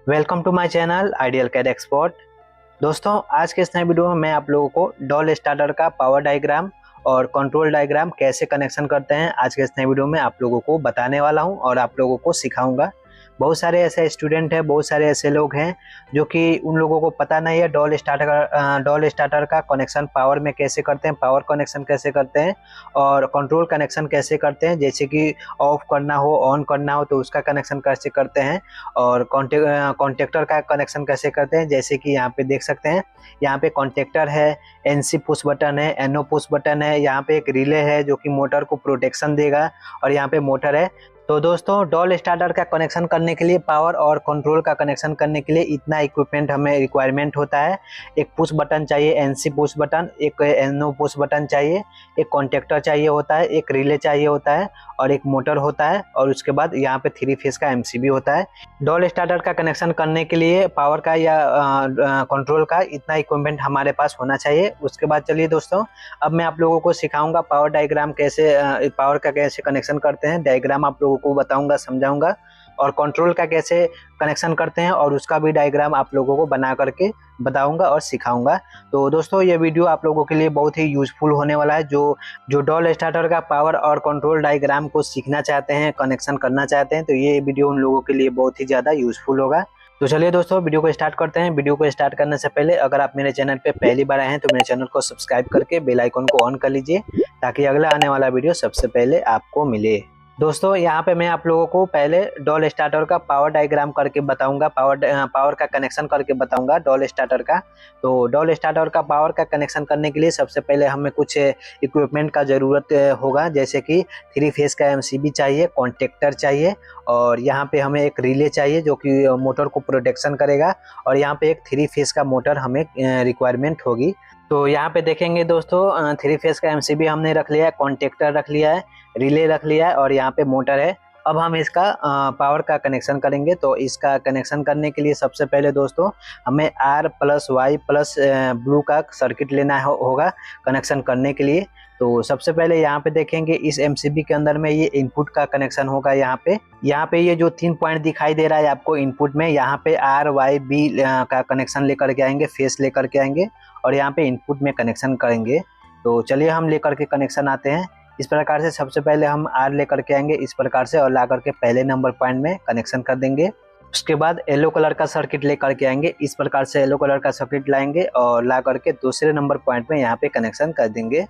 Welcome to my channel ideal CAD expert. दोस्तों, आज के इस नए वीडियो में मैं आप लोगों को डॉल स्टार्टर का पावर डायग्राम और कंट्रोल डायग्राम कैसे कनेक्शन करते हैं आज के इस नए वीडियो में आप लोगों को बताने वाला हूं और आप लोगों को सिखाऊंगा। बहुत सारे ऐसे स्टूडेंट हैं, बहुत सारे ऐसे लोग हैं जो कि उन लोगों को पता नहीं है डॉल स्टार्टर का कनेक्शन पावर में कैसे करते हैं, पावर कनेक्शन कैसे करते हैं और कंट्रोल कनेक्शन कैसे करते हैं। जैसे कि ऑफ करना हो, ऑन करना हो तो उसका कनेक्शन कैसे करते हैं और कॉन्टेक्टर का कनेक्शन कैसे करते हैं। जैसे कि यहाँ पे देख सकते हैं, यहाँ पे कॉन्टेक्टर है, एनसी पुश बटन है, एनओ पुश बटन है, यहाँ पे एक रिले है जो कि मोटर को प्रोटेक्शन देगा और यहाँ पे मोटर है। तो दोस्तों, डॉल स्टार्टर का कनेक्शन करने के लिए, पावर और कंट्रोल का कनेक्शन करने के लिए इतना इक्विपमेंट हमें रिक्वायरमेंट होता है। एक पुश बटन चाहिए, एनसी पुश बटन, एक एनओ पुश बटन चाहिए, एक कॉन्टेक्टर चाहिए होता है, एक रिले चाहिए होता है और एक मोटर होता है और उसके बाद यहाँ पे 3 फेज का एमसीबी होता है। डॉल स्टार्टर का कनेक्शन करने के लिए पावर का या कंट्रोल का इतना इक्विपमेंट हमारे पास होना चाहिए। उसके बाद चलिए दोस्तों, अब मैं आप लोगों को सिखाऊंगा पावर डायग्राम कैसे, पावर का कैसे कनेक्शन करते हैं। डायग्राम आप लोगों को बताऊंगा, समझाऊंगा और कंट्रोल का कैसे कनेक्शन करते हैं और उसका भी डायग्राम आप लोगों को बना करके बताऊंगा और सिखाऊंगा। तो दोस्तों, ये वीडियो आप लोगों के लिए बहुत ही यूजफुल होने वाला है। जो डॉल स्टार्टर का पावर और कंट्रोल डायग्राम को सीखना चाहते हैं, कनेक्शन करना चाहते हैं, तो ये वीडियो उन लोगों के लिए बहुत ही ज़्यादा यूजफुल होगा। तो चलिए दोस्तों, वीडियो को स्टार्ट करते हैं। वीडियो को स्टार्ट करने से पहले अगर आप मेरे चैनल पे पहली बार आए हैं तो मेरे चैनल को सब्सक्राइब करके बेल आइकन को ऑन कर लीजिए ताकि अगला आने वाला वीडियो सबसे पहले आपको मिले। दोस्तों, यहाँ पे मैं आप लोगों को पहले डॉल स्टार्टर का पावर डायग्राम करके बताऊंगा, पावर का कनेक्शन करके बताऊंगा डॉल स्टार्टर का। तो डॉल स्टार्टर का पावर का कनेक्शन करने के लिए सबसे पहले हमें कुछ इक्विपमेंट का ज़रूरत होगा। जैसे कि 3 फेज का एमसीबी चाहिए, कॉन्टेक्टर चाहिए और यहाँ पे हमें एक रिले चाहिए जो कि मोटर को प्रोटेक्शन करेगा और यहाँ पे एक 3 फेज का मोटर हमें रिक्वायरमेंट होगी। तो यहाँ पे देखेंगे दोस्तों, 3 फेज का एमसीबी हमने रख लिया है, कॉन्टेक्टर रख लिया है, रिले रख लिया है और यहाँ पे मोटर है। अब हम इसका पावर का कनेक्शन करेंगे। तो इसका कनेक्शन करने के लिए सबसे पहले दोस्तों हमें R plus Y plus blue का सर्किट लेना होगा कनेक्शन करने के लिए। तो सबसे पहले यहाँ पे देखेंगे इस एमसीबी के अंदर में ये इनपुट का कनेक्शन होगा। यहाँ पे ये जो 3 पॉइंट दिखाई दे रहा है आपको इनपुट में, यहाँ पे आर वाई बी का कनेक्शन लेकर के आएंगे, फेस लेकर के आएंगे और यहाँ पे इनपुट में कनेक्शन करेंगे। तो चलिए हम लेकर के कनेक्शन आते हैं। इस प्रकार से सबसे पहले हम आर लेकर के आएंगे इस प्रकार से और ला करके पहले नंबर पॉइंट में कनेक्शन कर देंगे। उसके बाद येलो कलर का सर्किट लेकर के आएंगे, इस प्रकार से येलो कलर का सर्किट लाएंगे और ला करके दूसरे नंबर पॉइंट में यहाँ पे कनेक्शन कर देंगे।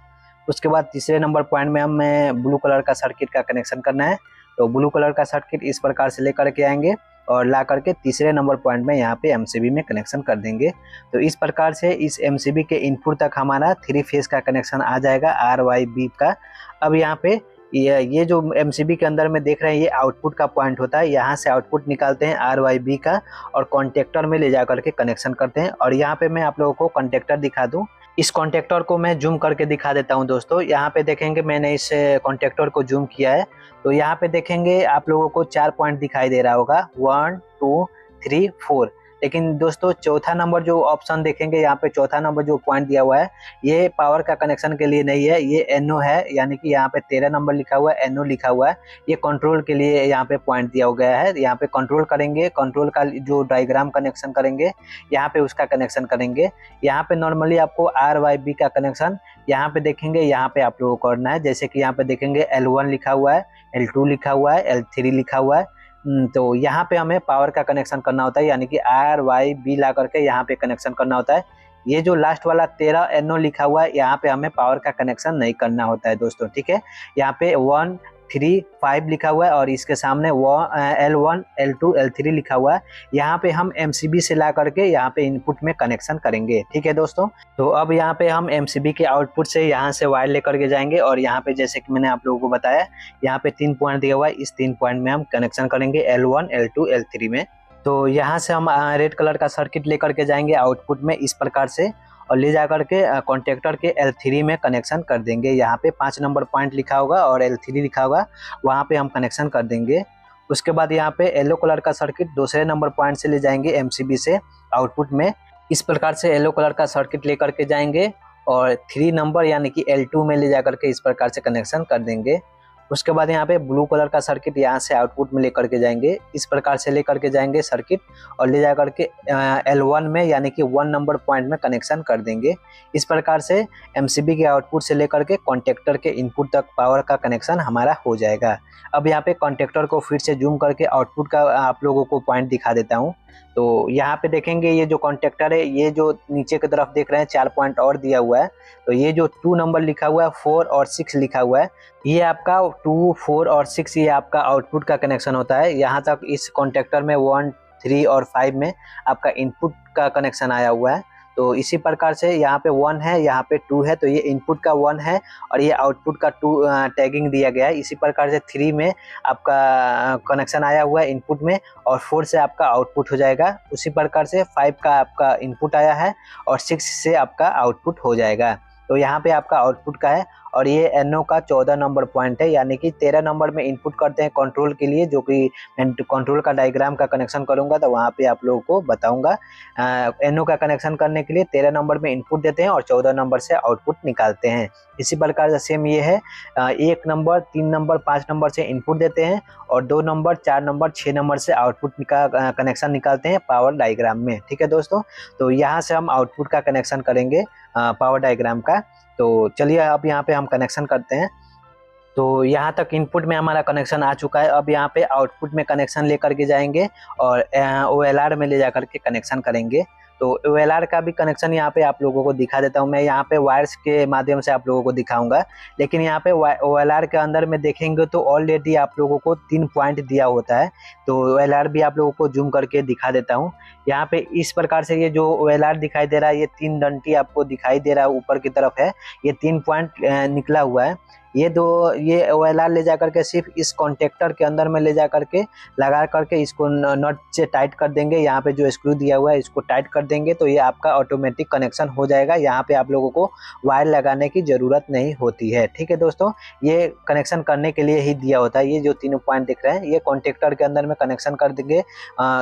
उसके बाद तीसरे नंबर पॉइंट में हमें ब्लू कलर का सर्किट का कनेक्शन करना है। तो ब्लू कलर का सर्किट इस प्रकार से लेकर के आएंगे और ला करके तीसरे नंबर पॉइंट में यहाँ पे एमसीबी में कनेक्शन कर देंगे। तो इस प्रकार से इस एमसीबी के इनपुट तक हमारा 3 फेज का कनेक्शन आ जाएगा आर वाई बी का। अब यहाँ पे ये जो एमसीबी के अंदर में देख रहे हैं ये आउटपुट का पॉइंट होता है। यहाँ से आउटपुट निकालते हैं आर वाई बी का और कॉन्टेक्टर में ले जा करके कनेक्शन करते हैं। और यहाँ पे मैं आप लोगों को कॉन्टेक्टर दिखा दूँ, इस कॉन्टेक्टर को मैं जूम करके दिखा देता हूं दोस्तों। यहाँ पे देखेंगे मैंने इस कॉन्टेक्टर को जूम किया है। तो यहाँ पे देखेंगे आप लोगों को 4 पॉइंट दिखाई दे रहा होगा, 1 2 3 4। लेकिन दोस्तों चौथा नंबर जो ऑप्शन देखेंगे, यहाँ पे चौथा नंबर जो पॉइंट दिया हुआ है ये पावर का कनेक्शन के लिए नहीं है, ये एनओ है। यानी कि यहाँ पे 13 नंबर लिखा हुआ है, एनओ लिखा हुआ है, ये कंट्रोल के लिए यहाँ पे पॉइंट दिया गया है। यहाँ पे कंट्रोल करेंगे, कंट्रोल का जो डायग्राम कनेक्शन करेंगे यहाँ पे उसका कनेक्शन करेंगे। यहाँ पे नॉर्मली आपको आर वाई बी का कनेक्शन यहाँ पे देखेंगे, यहाँ पे आप लोगों को करना है। जैसे कि यहाँ पे देखेंगे L1 लिखा हुआ है, L2 लिखा हुआ है, L3 लिखा हुआ है। तो यहाँ पे हमें पावर का कनेक्शन करना होता है, यानी कि आर वाई बी ला करके यहाँ पे कनेक्शन करना होता है। ये जो लास्ट वाला 13 एनओ लिखा हुआ है यहाँ पे हमें पावर का कनेक्शन नहीं करना होता है दोस्तों, ठीक है। यहाँ पे 1 3 5 लिखा हुआ है और इसके सामने L1 L2 L3 लिखा हुआ है। यहाँ पे हम एमसीबी से ला करके यहाँ पे इनपुट में कनेक्शन करेंगे, ठीक है दोस्तों। तो अब यहाँ पे हम एमसीबी के आउटपुट से यहाँ से वायर लेकर के जाएंगे और यहाँ पे जैसे कि मैंने आप लोगों को बताया यहाँ पे 3 पॉइंट दिया हुआ है, इस 3 पॉइंट में हम कनेक्शन करेंगे L1 L2 L3 में। तो यहाँ से हम रेड कलर का सर्किट लेकर के जाएंगे आउटपुट में इस प्रकार से और ले जा करके कॉन्टेक्टर के L3 में कनेक्शन कर देंगे। यहाँ पे 5 नंबर पॉइंट लिखा होगा और L3 लिखा होगा, वहाँ पे हम कनेक्शन कर देंगे। उसके बाद यहाँ पे येलो कलर का सर्किट दूसरे नंबर पॉइंट से ले जाएंगे एमसीबी से आउटपुट में। इस प्रकार से येलो कलर का सर्किट लेकर के जाएंगे और 3 नंबर यानी कि L2 में ले जा करके इस प्रकार से कनेक्शन कर देंगे। उसके बाद यहाँ पे ब्लू कलर का सर्किट यहाँ से आउटपुट में लेकर के जाएंगे, इस प्रकार से लेकर के जाएंगे सर्किट और ले जा करके L1 में यानी कि 1 नंबर पॉइंट में कनेक्शन कर देंगे। इस प्रकार से MCB के आउटपुट से लेकर के कॉन्टेक्टर के इनपुट तक पावर का कनेक्शन हमारा हो जाएगा। अब यहाँ पे कॉन्टेक्टर को फिर से जूम करके आउटपुट का आप लोगों को पॉइंट दिखा देता हूँ। तो यहाँ पे देखेंगे ये जो कॉन्टेक्टर है, ये जो नीचे की तरफ देख रहे हैं 4 पॉइंट और दिया हुआ है, तो ये जो 2 नंबर लिखा हुआ है, 4 और 6 लिखा हुआ है, ये आपका 2, 4 और 6 ये आपका आउटपुट का कनेक्शन होता है। यहाँ तक इस कॉन्टेक्टर में 1, 3 और 5 में आपका इनपुट का कनेक्शन आया हुआ है। तो इसी प्रकार से यहाँ पे 1 है, यहाँ पे 2 है, तो ये इनपुट का 1 है और ये आउटपुट का 2 टैगिंग दिया गया है। इसी प्रकार से 3 में आपका कनेक्शन आया हुआ है इनपुट में और 4 से आपका आउटपुट हो जाएगा। उसी प्रकार से 5 का आपका इनपुट आया है और 6 से आपका आउटपुट हो जाएगा। तो यहाँ पे आपका आउटपुट का है और ये NO का 14 नंबर पॉइंट है, यानी कि 13 नंबर में इनपुट करते हैं कंट्रोल के लिए, जो कि मैं कंट्रोल का डायग्राम का कनेक्शन करूंगा तो वहाँ पे आप लोगों को बताऊंगा। NO का कनेक्शन करने के लिए 13 नंबर में इनपुट देते हैं और 14 नंबर से आउटपुट निकालते हैं। इसी प्रकार से सेम ये है, 1 नंबर, 3 नंबर, 5 नंबर से इनपुट देते हैं और 2 नंबर, 4 नंबर, 6 नंबर से आउटपुट का कनेक्शन निकालते हैं पावर डायग्राम में। ठीक है दोस्तों, तो यहाँ से हम आउटपुट का कनेक्शन करेंगे पावर डायग्राम का। तो चलिए अब यहाँ पे हम कनेक्शन करते हैं। तो यहाँ तक इनपुट में हमारा कनेक्शन आ चुका है। अब यहाँ पे आउटपुट में कनेक्शन लेकर के जाएंगे और OLR में ले जाकर के कनेक्शन करेंगे। तो OLR का भी कनेक्शन यहाँ पे आप लोगों को दिखा देता हूँ। मैं यहाँ पे वायर्स के माध्यम से आप लोगों को दिखाऊंगा, लेकिन यहाँ पे OLR के अंदर में देखेंगे तो ऑलरेडी आप लोगों को 3 पॉइंट दिया होता है। तो OLR भी आप लोगों को जूम करके दिखा देता हूँ। यहाँ पे इस प्रकार से ये जो OLR दिखाई दे रहा है, ये 3 डंटी आपको दिखाई दे रहा है, ऊपर की तरफ है, ये 3 पॉइंट निकला हुआ है। ये OLR ले जा करके सिर्फ इस कॉन्टेक्टर के अंदर में ले जा करके लगा करके इसको नट से टाइट कर देंगे। यहाँ पे जो स्क्रू दिया हुआ है इसको टाइट कर देंगे तो ये आपका ऑटोमेटिक कनेक्शन हो जाएगा। यहाँ पे आप लोगों को वायर लगाने की ज़रूरत नहीं होती है। ठीक है दोस्तों, ये कनेक्शन करने के लिए ही दिया होता है। ये जो 3 पॉइंट दिख रहे हैं ये कॉन्टेक्टर के अंदर में कनेक्शन कर देंगे,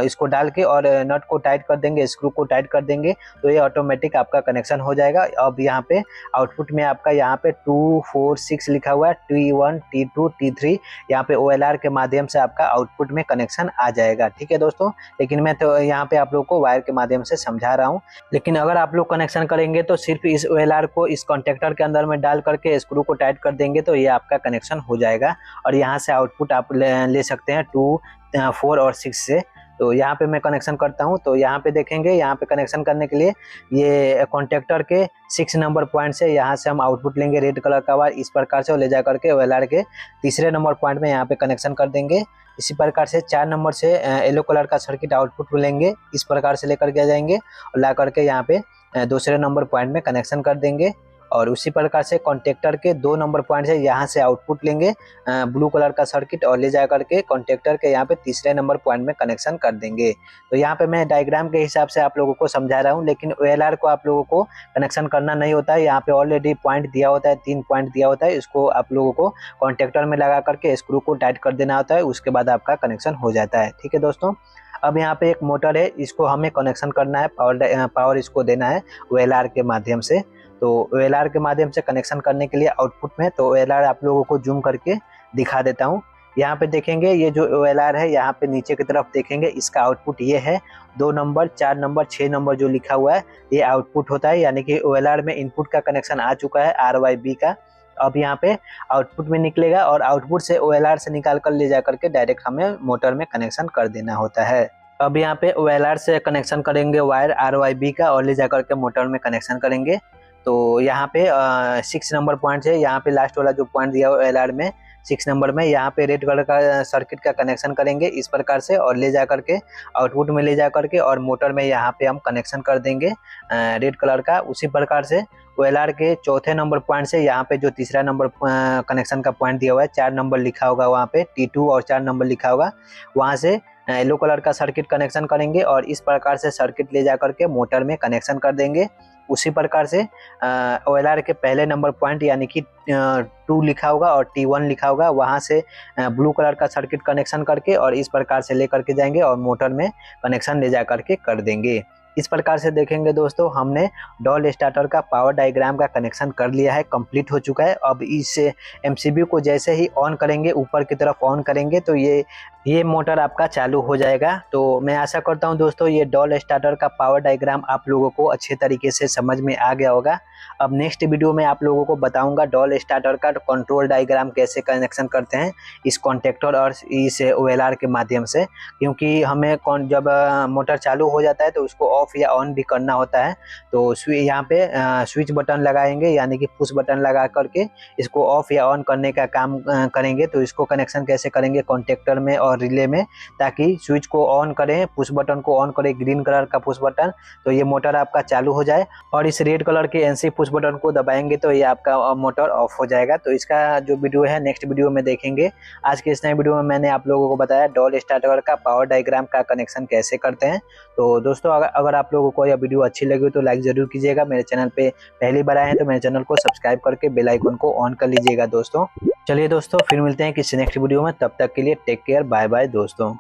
इसको डाल के और नट को टाइट कर देंगे, स्क्रू को टाइट कर देंगे तो ये ऑटोमेटिक आपका कनेक्शन हो जाएगा। अब यहाँ पे आउटपुट में आपका यहाँ पे 2, 4, 6 लिखा हुआ है, T1, T2, T3 यहाँ पे OLR के माध्यम से आपका आउटपुट में कनेक्शन आ जाएगा। ठीक है दोस्तों, लेकिन मैं तो यहाँ पे आप लोग को वायर के माध्यम से समझा रहा हूँ। लेकिन अगर आप लोग कनेक्शन करेंगे तो सिर्फ इस OLR को इस कॉन्टेक्टर के अंदर में डाल करके स्क्रू को टाइट कर देंगे तो ये आपका कनेक्शन हो जाएगा और यहाँ से आउटपुट आप ले सकते हैं 2, 4 और 6 से। तो यहाँ पे मैं कनेक्शन करता हूँ। तो यहाँ पे देखेंगे, यहाँ पे कनेक्शन करने के लिए ये कॉन्टेक्टर के 6 नंबर पॉइंट से यहाँ से हम आउटपुट लेंगे रेड कलर का वायर इस प्रकार से और ले जा करके OLR के तीसरे नंबर पॉइंट में यहाँ पे कनेक्शन कर देंगे। इसी प्रकार से 4 नंबर से येलो कलर का सर्किट आउटपुट लेंगे, इस प्रकार से लेकर के जाएंगे और ला करके यहाँ पे दूसरे नंबर पॉइंट में कनेक्शन कर देंगे। और उसी प्रकार से कॉन्टेक्टर के 2 नंबर पॉइंट से यहाँ से आउटपुट लेंगे ब्लू कलर का सर्किट और ले जा करके कॉन्टेक्टर के यहाँ पे तीसरे नंबर पॉइंट में कनेक्शन कर देंगे। तो यहाँ पे मैं डायग्राम के हिसाब से आप लोगों को समझा रहा हूँ, लेकिन OLR को आप लोगों को कनेक्शन करना नहीं होता है। यहाँ पे ऑलरेडी पॉइंट दिया होता है, 3 पॉइंट दिया होता है, इसको आप लोगों को कॉन्टेक्टर में लगा करके स्क्रू को टाइट कर देना होता है, उसके बाद आपका कनेक्शन हो जाता है। ठीक है दोस्तों, अब यहाँ पे एक मोटर है, इसको हमें कनेक्शन करना है, पावर इसको देना है OLR के माध्यम से। तो OLR के माध्यम से कनेक्शन करने के लिए आउटपुट में तो OLR आप लोगों को जूम करके दिखा देता हूँ। यहाँ पे देखेंगे ये जो OLR है, यहाँ पे नीचे की तरफ देखेंगे इसका आउटपुट ये है, 2 नंबर, 4 नंबर, 6 नंबर जो लिखा हुआ है ये आउटपुट होता है, यानी कि OLR में इनपुट का कनेक्शन आ चुका है RYB का। अब यहाँ पे आउटपुट में निकलेगा और आउटपुट से OLR से निकाल कर ले जा करके डायरेक्ट हमें मोटर में कनेक्शन कर देना होता है। अब यहाँ पे OLR से कनेक्शन करेंगे वायर RYB का और ले जा करके मोटर में कनेक्शन करेंगे। तो यहाँ पे 6 नंबर पॉइंट है, यहाँ पे लास्ट वाला जो पॉइंट दिया हुआ OLR में 6 नंबर में, यहाँ पे रेड कलर का सर्किट का कनेक्शन करेंगे इस प्रकार से और ले जा करके आउटपुट में ले जा करके और मोटर में यहाँ पे हम कनेक्शन कर देंगे रेड कलर का। उसी प्रकार से OLR के चौथे नंबर पॉइंट से यहाँ पे जो तीसरा नंबर कनेक्शन का पॉइंट दिया हुआ है, 4 नंबर लिखा होगा वहाँ पे, T2 और 4 नंबर लिखा होगा, वहाँ से येलो कलर का सर्किट कनेक्शन करेंगे और इस प्रकार से सर्किट ले जा करके मोटर में कनेक्शन कर देंगे। उसी प्रकार से OLR के पहले नंबर पॉइंट यानी कि 2 लिखा होगा और T1 लिखा होगा, वहाँ से ब्लू कलर का सर्किट कनेक्शन करके और इस प्रकार से ले करके जाएंगे और मोटर में कनेक्शन ले जा करके कर देंगे। इस प्रकार से देखेंगे दोस्तों, हमने डॉल स्टार्टर का पावर डायग्राम का कनेक्शन कर लिया है, कंप्लीट हो चुका है। अब इस एमसीबी को जैसे ही ऑन करेंगे, ऊपर की तरफ ऑन करेंगे, तो ये मोटर आपका चालू हो जाएगा। तो मैं आशा करता हूं दोस्तों ये डॉल स्टार्टर का पावर डायग्राम आप लोगों को अच्छे तरीके से समझ में आ गया होगा। अब नेक्स्ट वीडियो में आप लोगों को बताऊंगा डॉल स्टार्टर का कंट्रोल डायग्राम कैसे कनेक्शन करते हैं इस कॉन्टेक्टर और इस ओएलआर के माध्यम से, क्योंकि हमें जब मोटर चालू हो जाता है तो उसको ऑफ या ऑन भी करना होता है। तो यहाँ पे स्विच बटन लगाएंगे, यानी कि पुश बटन लगा करके इसको ऑफ या ऑन करने का काम करेंगे। तो इसको कनेक्शन कैसे करेंगे कॉन्टेक्टर में और रिले में, ताकि स्विच को ऑन करें, पुश बटन को ऑन करें, ग्रीन कलर का पुश बटन, तो ये मोटर आपका चालू हो जाए। और इस रेड कलर के एनसी पुश बटन को दबाएंगे तो ये आपका मोटर ऑफ हो जाएगा। तो इसका जो वीडियो है नेक्स्ट वीडियो में देखेंगे। आज के इस नए वीडियो में मैंने आप लोगों को बताया डॉल स्टार्टर का पावर डायग्राम का कनेक्शन कैसे करते हैं। तो दोस्तों अगर आप लोगों को यह वीडियो अच्छी लगी तो लाइक जरूर कीजिएगा। मेरे चैनल पे पहली बार आए हैं तो मेरे चैनल को सब्सक्राइब करके बेल आइकन को ऑन कर लीजिएगा दोस्तों। चलिए दोस्तों, फिर मिलते हैं किसी नेक्स्ट वीडियो में, तब तक के लिए टेक केयर, बाय बाय दोस्तों।